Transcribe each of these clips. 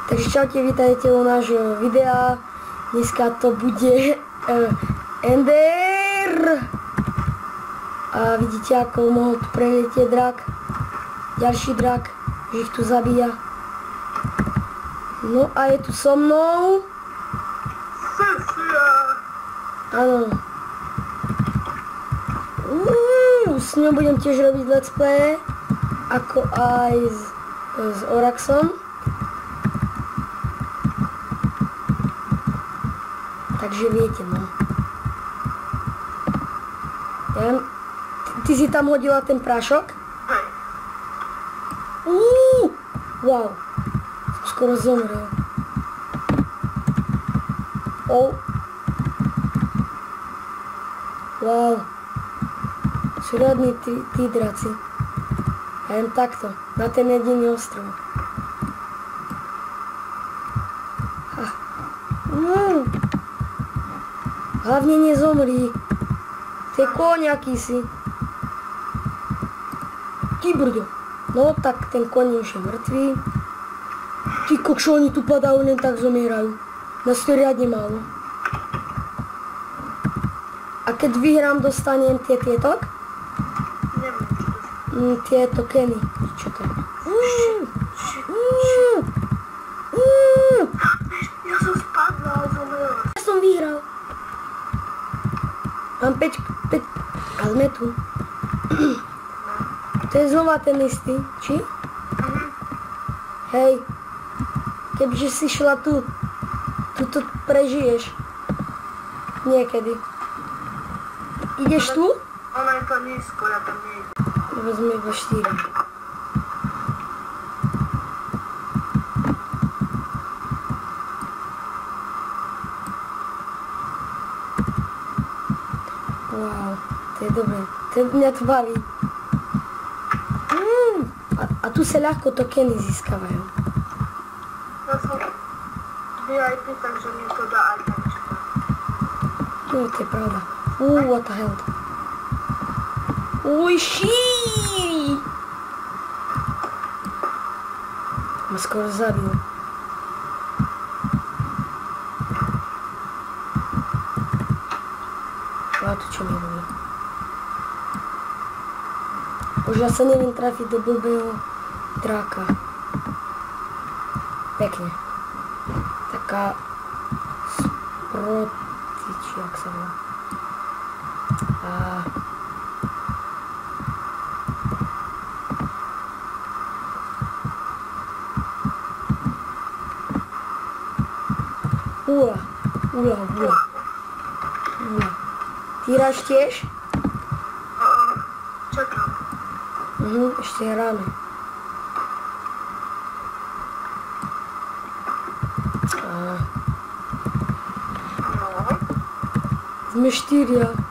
Takže čaute, vítajte u nášho videa. Dneska to bude Ender. A vidíte, ako mohol tu preletieť drak. Ďalší drak, že ich tu zabíja. No a je tu so mnou. Áno. S ňou budem tiež robiť let's play, ako aj s Oraxom. Takže viete, no. Ty si tam hodila ten prášok? Wow. Som skoro zomrel. Wow. Sú radní tí draci. A jen takto, na ten jediný ostrov. Hlavne nezomri. Ty koň aký si. Ty brďo. No tak ten koň už je mŕtvý. Ty kokšo, oni tu padajú, len tak zomierajú. Nás to riadne málo. A keď vyhrám, dostanem tieto? Tieto keny. Čo to je? Ja som spadla a zomrela. Ja som vyhral. Mám 5, a sme tu. To je znova ten istý, či? Hej, kebyže si šla tu to prežiješ. Niekedy. Ideš tu? Ono je to nízko, ja tam nejdem. Vezme iba 4. Wow, to je dobré. Mňa to baví. A tu sa ľahko tokeny získavajú. Ja som VIP, takže mi to dá aj tak. No, to je pravda. What the hell. Šíri! Ma skoro zabil. A to čo mi robí? Už ja sa neviem trafiť do blbého dráka. Pekne. Taká sproty, či jak sa volá. Ula. Ty hráš tiež? Čakám. Ešte hráme. Sme 4.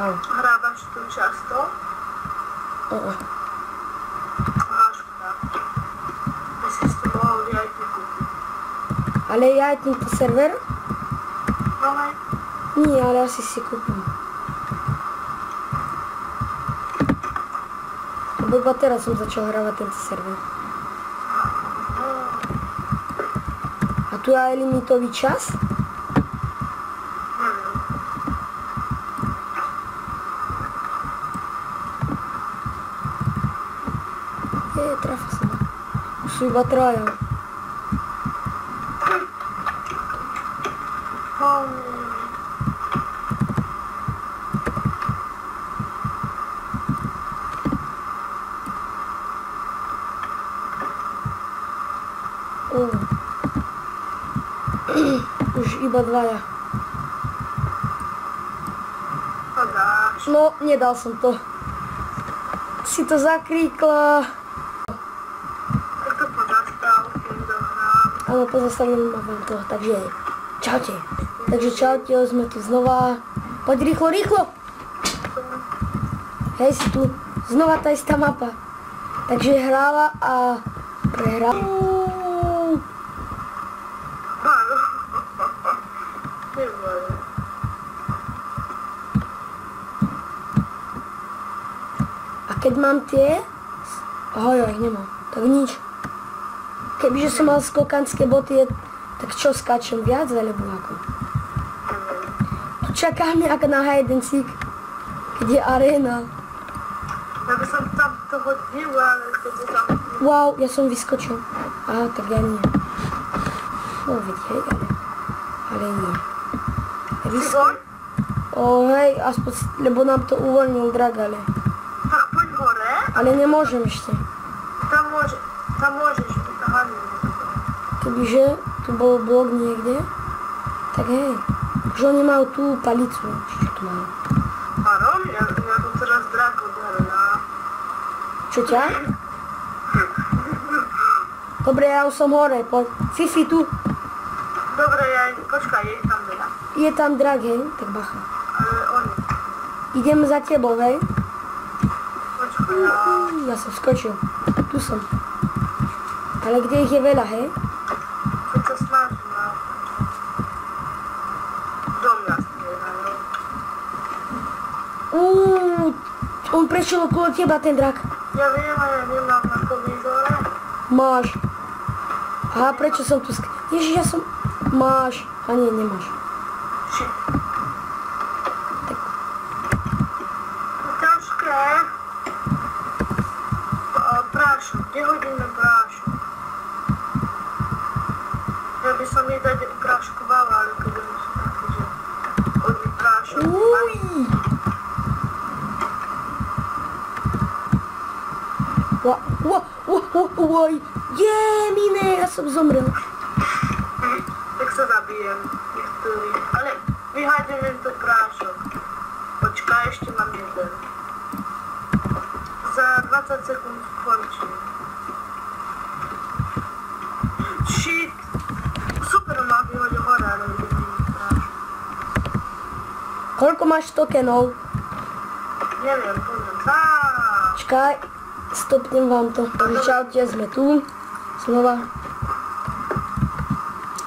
Hrávaš tu často? Škoda. By si to mohol VIP kúpiť. Ale ja aj tento server? No hej. Nie, ale asi si kúpim. Lebo iba teraz som začal hrávať tento server. A tu je aj limitový čas? Trafil som. Už sú iba 3. Už iba 2. No, nedal som to. Si to zakríkla. Áno, pozastavím vám to, takže čaute. Takže čaute, sme tu znova. Poď rýchlo. Hej, si tu. Znova tá istá mapa. Takže hrála a prehrala. Áno. Neviem. A keď mám tie... Ahoj, ja ich nemám. Tak nič. Kebyže som mal skokanské boty, tak čo skáčem viac, alebo ako? Čakáme ako na hide-and-seek, keď je arena. Ja by som tam to hodil, ale keď je tam... Wow, ja som vyskočil. Aha, tak ja nie. No veď, hej, ale nie. Vyskoč? Hej, aspoň, lebo nám to uvoľnil drag, ale... Tak poď hore. Ale nemôžem ešte. Tam môžeš byť tahaný. Kebyže tu bol blok niekde, tak hej. Už oni majú tú palicu, či čo tu majú. Áno, ja tu teraz drag odhrala. Čo ťa? Dobre, ja už som hore, poď. Fifi tu. Dobre, počkaj, je tam veľa. Je tam drag, hej, tak bacha. Ale oni. Idem za tebou, hej. Počkaj, Ja som skočil. Tu som. Ale kde ich je veľa, hej? keď sa snažím, no. Do mňa spievajú. On prešiel okolo teba, ten drak. Ja viem, ale ja nemám na komizore. Máš. Aha, prečo som tu Ježiš, ja som... Máš. A nie, nemáš. Shit. Ťažké. Prášok, kde hodíme prášok? Ja by som jej dať práškovala, ale keď oni sú takí, že hodí prášok. Uj. Oj. Mine, ja som zomrel. Tak sa zabijem. Niektorý. Ale vyhádžem len to prášok. Počkaj, ešte mám jeden. Za 20 sekúnd končím. Shit. Super ma vyhodil hore, ale vidím prášok. Koľko máš tokenov? Neviem, poviem. Čakaj, stopnem vám to. Čaute, sme tu. Znova.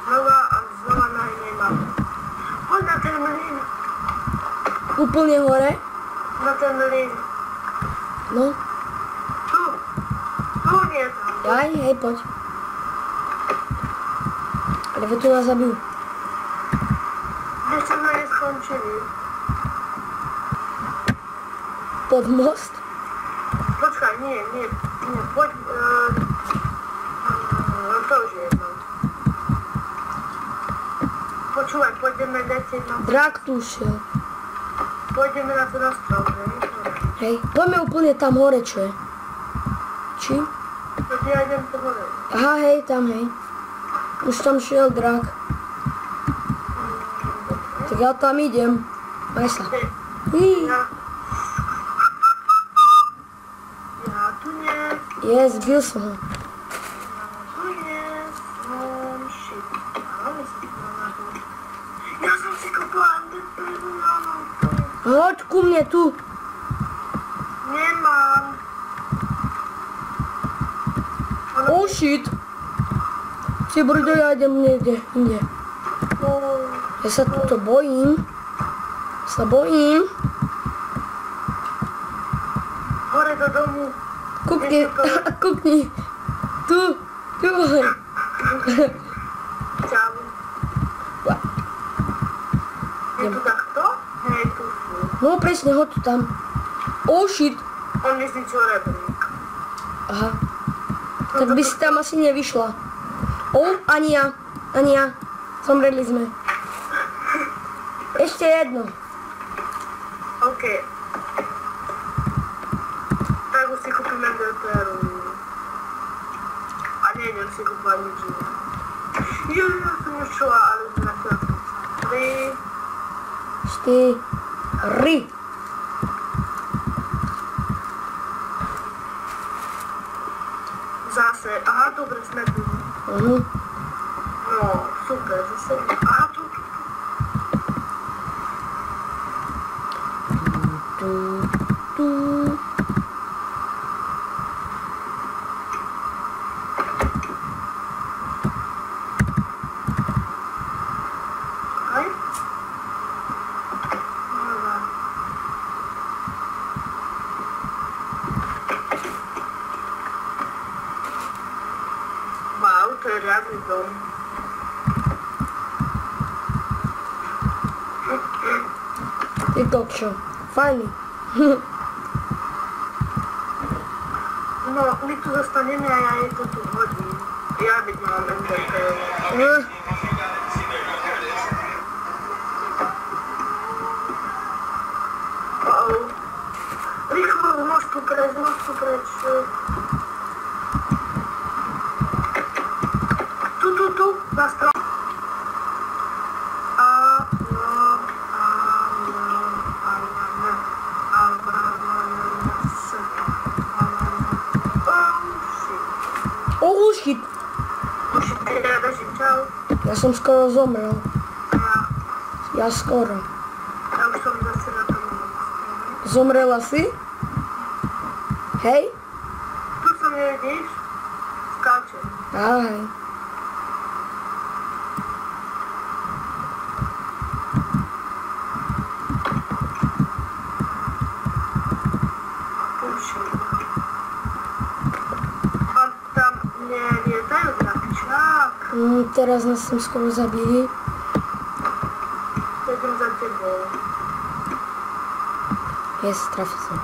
Znova na inej mape. Poď na ten mlyn. Úplne hore. Na ten mlyn. No. Tu nie tam. Hej, poď. Ale vy tu nás zabijú. Kde sme neskončili? Pod most? Počkaj, nie, poď, to už je jedno. Počúvaj, pôjdeme letieť na... Drak tu šiel. Pôjdeme na ten ostrov, hej? Hej, poďme úplne tam hore, čo je. Či? Keď ja idem to hore. Aha, hej, tam, hej. Už tam šiel drak. Tak ja tam idem. Maj sa. Hí. Ja tu nie. Zbil som ho. Shit. Ja som si kopala Hoď ku mne tu. Nemám. Oh shit. Si brdo, ja idem niekde, inde. Ja sa tuto bojím. Hore do domu. Kukni. Tu. Čau. Je tu takto? Hej, tu sú. No presne, hoď tu tam. Oh shit. On mi zničil rebrík. Aha. Tak by si tam asi nevyšla. Ani ja. Zomreli sme. Ešte jedno. OK. Tak už si kúpime DTR-u. A nejdem si kúpať nič iné. Ja som už čula, ale už zratila som sa. 4. Zase. Aha, dobre, sme tu. No, super, zase. Aha, tu. pekný dom. Ty kokšo. Fajný. No, my tu zostaneme a ja jej to tu hodím. Ja byť mám MVP. Rýchlo, môž tu preč. Tu, na stranu. Oh shit. Čau. Ja som skoro zomrel. Ja Ja skoro. už som zase na tom. Zomrela si? Hej? Tu som nevidíš? Skáčem. Aj. Puším. A tam nelietajú dračák. Teraz nás sem skoro zabili. Idem za tebou. Yes, trafil som.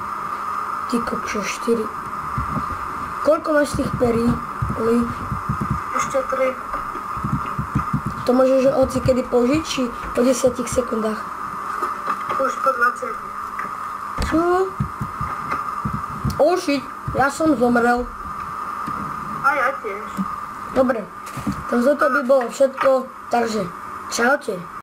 Ty kokšo, 4. Koľko máš tých perí, Li? Ešte 3. To môžeš hoci kedy použiť, či po 10 sekundách? Už po 20. Čo? Oh shit, ja som zomrel. A ja tiež. Dobre, to by bolo všetko, takže čaute.